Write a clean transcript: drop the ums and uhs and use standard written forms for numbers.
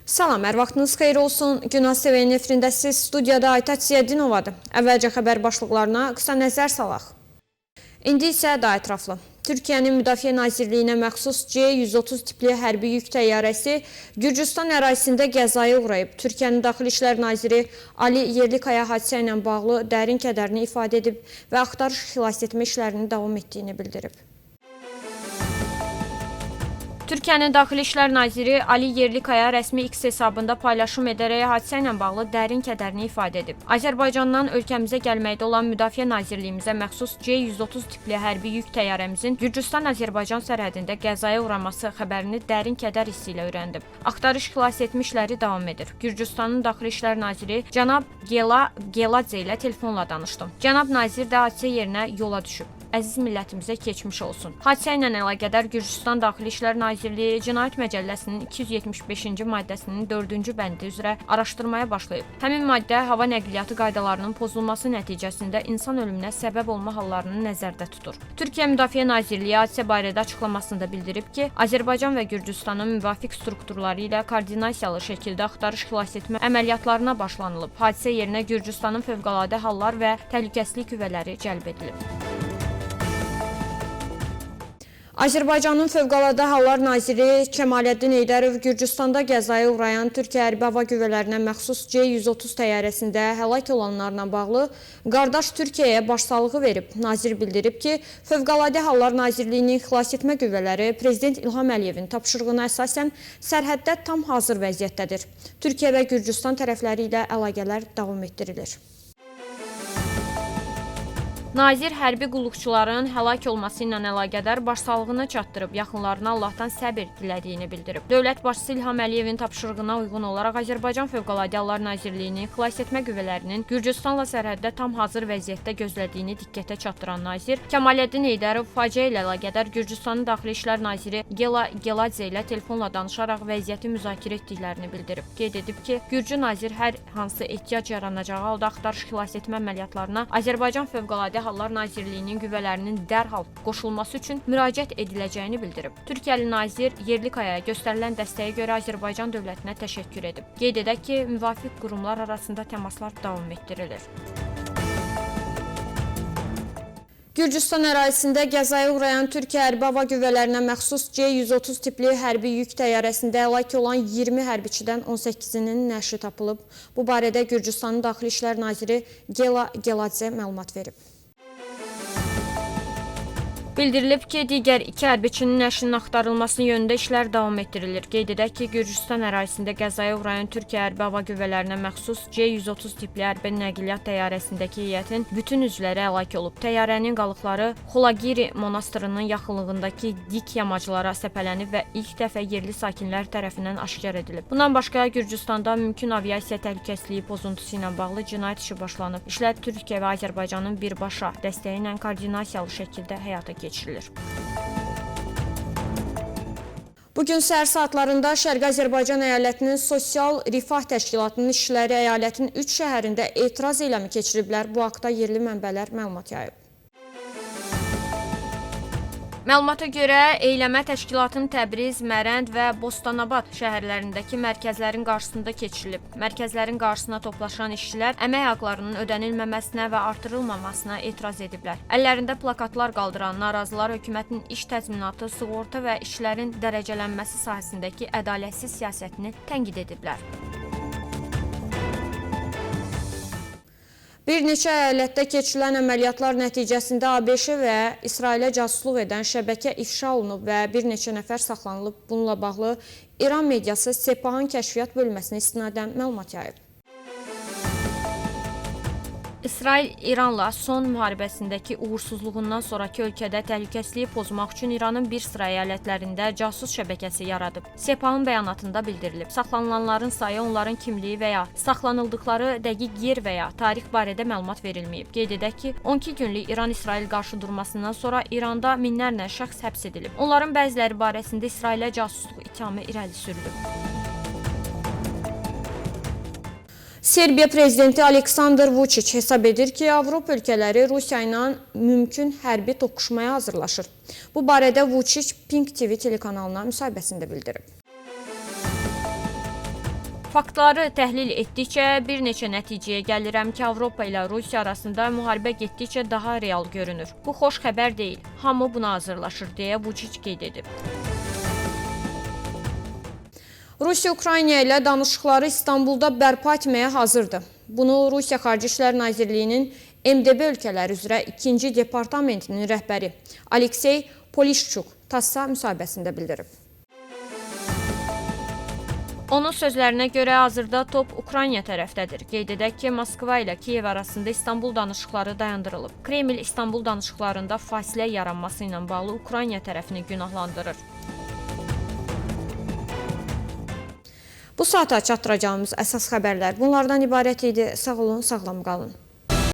Salam, hər vaxtınız xeyir olsun. Günaz TV-nin efirindəsiz. Studiyada Aytaç Ziyəddinovadır. Əvvəlcə xəbər başlıqlarına qısa nəzər salaq. İndi isə daha ətraflı. Türkiyənin Müdafiə Nazirliyinə məxsus C-130 tipli hərbi yük təyyarəsi Gürcüstan ərazisində qəzaya uğrayıb. Türkiyənin Daxili İşlər Naziri Ali Yerlikaya hadisə ilə bağlı dərin kədərini ifadə edib və axtarış xilasetmə işlərinin davam etdiyini bildirib. Türkiyənin Daxili İşlər Naziri Ali Yerlikaya rəsmi X hesabında paylaşım edərək hadisə ilə bağlı dərin kədərini ifadə edib. Azərbaycandan ölkəmizə gəlməkdə olan Müdafiə Nazirliyimizə məxsus C-130 tipli hərbi yük təyyarəmizin Gürcüstan-Azərbaycan sərhədində qəzaya uğraması xəbərini dərin kədər hissi ilə öyrəndim. Axtarış xilasetmə işləri davam edir. Gürcüstanın Daxili İşlər Naziri cənab Geladze ilə telefonla danışdım. Cənab nazir də hadisə yerinə yola düşüb. Əziz millətimizə keçmiş olsun. Hadisə ilə əlaqədar Gürcüstan Daxili İşlər Nazirliyi Cinayət Məcəlləsinin 275-ci maddəsinin 4-cü bəndi üzrə araşdırmaya başlayıb. Həmin maddə hava nəqliyyatı qaydalarının pozulması nəticəsində insan ölümünə səbəb olma hallarını nəzərdə tutur. Türkiyə Müdafiə Nazirliyi hadisə barədə açıqlamasında bildirib ki, Azərbaycan və Gürcüstanın müvafiq strukturları ilə koordinasiyalı şəkildə axtarış xilasetmə əməliyyatlarına başlanılıb. Hadisə yerinə Gürcüstanın Fövqəladə Hallar və Təhlükəsizlik qüvvələri cəlb edilib. Azərbaycanın Fövqəladə Hallar Naziri Kəmaləddin Heydərov Gürcüstanda qəzaya uğrayan Türkiyə Hərbi Hava Qüvvələrinə məxsus C-130 təyyarəsində həlak olanlarla bağlı qardaş Türkiyəyə başsağlığı verib. Nazir bildirib ki, Fövqəladə Hallar Nazirliyinin xilasetmə qüvvələri Prezident İlham Əliyevin tapşırığına əsasən sərhəddə tam hazır vəziyyətdədir. Türkiyə və Gürcüstan tərəfləri ilə əlaqələr davam etdirilir. Nazir hərbi qulluqçuların həlak olması ilə əlaqədar başsağlığını çatdırıb, yaxınlarına Allahdan səbir dilədiyini bildirib. Dövlət başçısı İlham Əliyevin tapşırığına uyğun olaraq Azərbaycan Fövqəladə Hallar Nazirliyinin xilasetmə qüvvələrinin Gürcüstanla sərhəddə tam hazır vəziyyətdə gözlədiyini diqqətə çatdıran nazir Kəmaləddin Heydərov faciə ilə əlaqədar Gürcüstanın Daxili İşlər Naziri Geladze ilə telefonla danışaraq vəziyyəti müzakirə etdiklərini bildirib. Qeyd edib ki, Gürcü nazir hər hansı ehtiyac yaranacağı halda axtarış xilasetmə əməliyyatlarına Azərbaycan Fövqəladə Hallar Nazirliyinin qüvvələrinin dərhal qoşulması üçün müraciət ediləcəyini bildirib. Türkiyəli nazir Yerlikayaya göstərilən dəstəyə görə Azərbaycan dövlətinə təşəkkür edib. Qeyd edək ki, müvafiq qurumlar arasında təmaslar davam etdirilir. Gürcüstan ərazisində qəzaya uğrayan Türkiyə Hərbi Hava Qüvvələrinə məxsus C-130 tipli hərbi yük təyyarəsində həlak olan 20 hərbiçidən 18-nin nəşi tapılıb. Bu barədə Gürcüstanın Daxili İşlər Naziri Geladze məlumat verib. Bildirilib ki, digər iki hərbiçinin nəşinin axtarılması yönündə işlər davam etdirilir. Qeyd edək ki, Gürcüstan ərazisində qəzaya uğrayan Türkiyə Hərbi Hava Qüvvələrinə məxsus C-130 tipli hərbi nəqliyyat təyyarəsindəki heyətin bütün üzvləri həlak olub. Təyyarənin qalıqları Xulagiri monastırının yaxınlığındakı dik yamaclara səpələnib və ilk dəfə yerli sakinlər tərəfindən aşkar edilib. Bundan başqa Gürcüstanda mümkün aviasiya təhlükəsizliyi pozuntusu ilə bağlı cinayət işi başlanıb. İşlər Türkiyə və Azərbaycanın birbaşa dəstəyi ilə koordinasiyalı şəkildə həyata keçirilir. Bugün səhər saatlarında Şərqi Azərbaycan əyalətinin Sosial Rifah Təşkilatının işçiləri əyalətin 3 şəhərində etiraz eyləmi keçiriblər. Bu haqda yerli mənbələr məlumat yayıb. Məlumata görə eyləmə təşkilatın Təbriz, Mərənd və Bostanabad şəhərlərindəki mərkəzlərin qarşısında keçirilib. Mərkəzlərin qarşısına toplaşan işçilər əmək haqlarının ödənilməməsinə və artırılmamasına etiraz ediblər. Əllərində plakatlar qaldıran narazılar hökumətin iş təzminatı, sığorta və işlərin dərəcələnməsi sahəsindəki ədalətsiz siyasətini tənqid ediblər. Bir neçə əyalətdə keçirilən əməliyyatlar nəticəsində ABŞ və İsrailə casusluq edən şəbəkə ifşa olunub və bir neçə nəfər saxlanılıb. Bununla bağlı İran mediası Sepahın kəşfiyyat bölməsinə istinadən məlumat yayıb. İsrail İranla son müharibəsindəki uğursuzluğundan sonraki ölkədə təhlükəsizliyi pozmaq üçün İranın bir sıra əyalətlərində casus şəbəkəsi yaradıb. Sepahın bəyanatında bildirilib. Saxlanılanların sayı, onların kimliyi və ya saxlanıldıqları dəqiq yer və ya tarix barədə məlumat verilməyib. Qeyd edək ki, 12 günlük İran-İsrail qarşıdurmasından sonra İranda minlərlə şəxs həbs edilib. Onların bəziləri barəsində İsrailə casusluq ithamı irəli sürülüb. Serbiya prezidenti Aleksandr Vučić hesab edir ki, Avropa ölkələri Rusiya ilə mümkün hərbi toqquşmaya hazırlaşır. Bu barədə Vučić Pink TV telekanalına müsahibəsində bildirib. Faktları təhlil etdikcə bir neçə nəticəyə gəlirəm ki, Avropa ilə Rusiya arasında müharibə getdikcə daha real görünür. Bu xoş xəbər deyil. Hamı buna hazırlaşır deyə Vučić qeyd edib. Rusiya Ukrayna ilə danışıqları İstanbulda bərpa etməyə hazırdır. Bunu Rusiya Xarici İşlər Nazirliyinin MDB ölkələri üzrə 2-ci departamentinin rəhbəri Aleksey Polishchuk TASS-a müsahibəsində bildirib. Onun sözlərinə görə hazırda top Ukrayna tərəfdədir. Qeyd edək ki, Moskva ilə Kiyev arasında İstanbul danışıqları dayandırılıb. Kreml İstanbul danışıqlarında fasilə yaranması ilə bağlı Ukrayna tərəfini günahlandırır. Bu saata çatdıracağımız əsas xəbərlər bunlardan ibarət idi. Sağ olun, sağlam qalın.